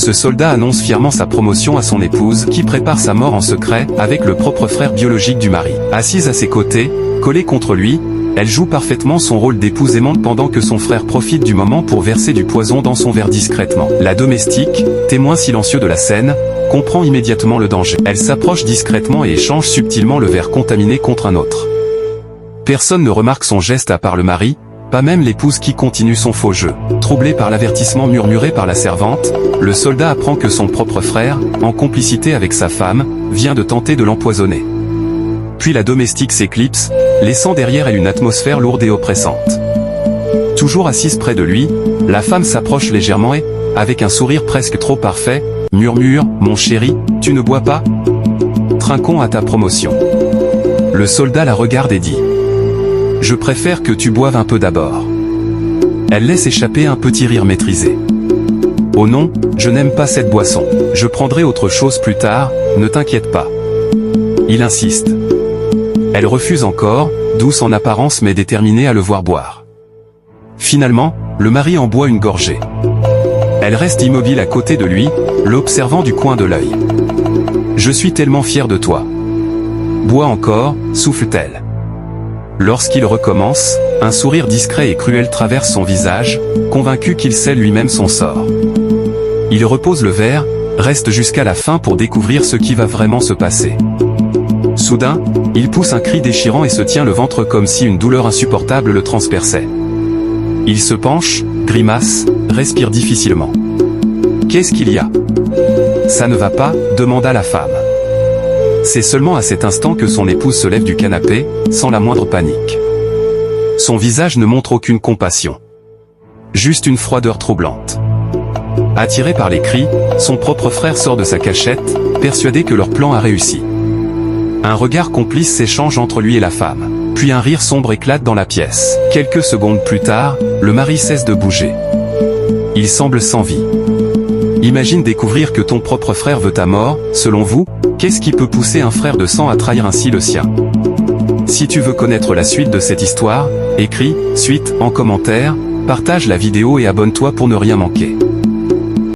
Ce soldat annonce fièrement sa promotion à son épouse, qui prépare sa mort en secret, avec le propre frère biologique du mari. Assise à ses côtés, collée contre lui, elle joue parfaitement son rôle d'épouse aimante pendant que son frère profite du moment pour verser du poison dans son verre discrètement. La domestique, témoin silencieux de la scène, comprend immédiatement le danger. Elle s'approche discrètement et échange subtilement le verre contaminé contre un autre. Personne ne remarque son geste à part le mari, pas même l'épouse qui continue son faux jeu. Troublé par l'avertissement murmuré par la servante, le soldat apprend que son propre frère, en complicité avec sa femme, vient de tenter de l'empoisonner. Puis la domestique s'éclipse, laissant derrière elle une atmosphère lourde et oppressante. Toujours assise près de lui, la femme s'approche légèrement et, avec un sourire presque trop parfait, murmure « Mon chéri, tu ne bois pas ? Trinquons à ta promotion. » Le soldat la regarde et dit « Je préfère que tu boives un peu d'abord. » Elle laisse échapper un petit rire maîtrisé. « Oh non, je n'aime pas cette boisson. Je prendrai autre chose plus tard, ne t'inquiète pas. » Il insiste. Elle refuse encore, douce en apparence mais déterminée à le voir boire. Finalement, le mari en boit une gorgée. Elle reste immobile à côté de lui, l'observant du coin de l'œil. « Je suis tellement fière de toi. »« Bois encore » souffle-t-elle. Lorsqu'il recommence, un sourire discret et cruel traverse son visage, convaincu qu'il sait lui-même son sort. Il repose le verre, reste jusqu'à la fin pour découvrir ce qui va vraiment se passer. Soudain, il pousse un cri déchirant et se tient le ventre comme si une douleur insupportable le transperçait. Il se penche, grimace, respire difficilement. « Qu'est-ce qu'il y a ? » « Ça ne va pas ?» demanda la femme. C'est seulement à cet instant que son épouse se lève du canapé, sans la moindre panique. Son visage ne montre aucune compassion. Juste une froideur troublante. Attiré par les cris, son propre frère sort de sa cachette, persuadé que leur plan a réussi. Un regard complice s'échange entre lui et la femme. Puis un rire sombre éclate dans la pièce. Quelques secondes plus tard, le mari cesse de bouger. Il semble sans vie. Imagine découvrir que ton propre frère veut ta mort. Selon vous, qu'est-ce qui peut pousser un frère de sang à trahir ainsi le sien? Si tu veux connaître la suite de cette histoire, écris « Suite » en commentaire, partage la vidéo et abonne-toi pour ne rien manquer.